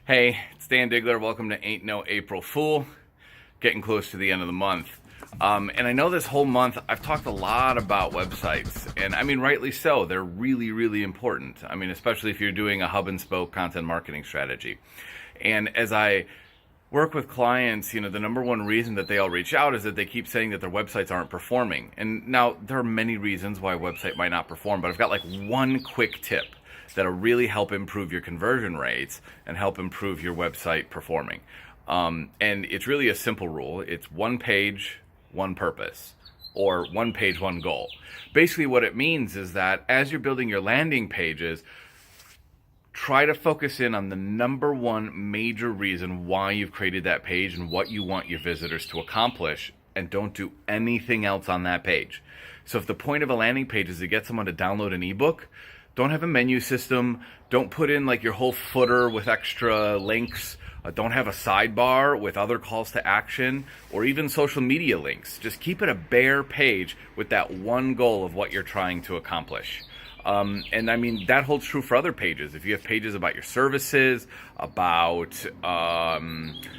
Hey, it's Dan Digler. Welcome to Ain't No April Fool. Getting close to the end of the month. And I know this whole month I've talked a lot about websites, and I mean, rightly so. They're really, really important. I mean, especially if you're doing a hub and spoke content marketing strategy. And as I work with clients, the number one reason that they all reach out is that they keep saying that their websites aren't performing. And now there are many reasons why a website might not perform, but I've got like one quick tip that'll really help improve your conversion rates and help improve your website performing. And it's really a simple rule. It's one page, one purpose, or one page, one goal. Basically what it means is that as you're building your landing pages, try to focus in on the number one major reason why you've created that page and what you want your visitors to accomplish, and don't do anything else on that page. So if the point of a landing page is to get someone to download an ebook, don't have a menu system. Don't put in like your whole footer with extra links. Don't have a sidebar with other calls to action or even social media links. Just keep it a bare page with that one goal of what you're trying to accomplish. And I mean, that holds true for other pages. If you have pages about your services, about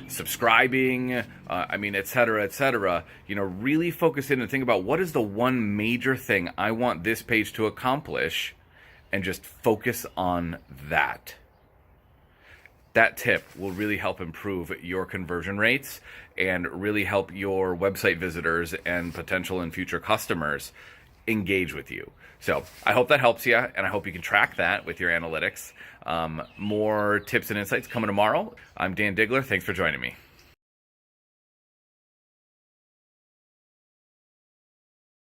subscribing, et cetera, really focus in and think about what is the one major thing I want this page to accomplish, and just focus on that. That tip will really help improve your conversion rates and really help your website visitors and potential and future customers engage with you. So I hope that helps you, and I hope you can track that with your analytics. More tips and insights coming tomorrow. I'm Dan Digler. Thanks for joining me.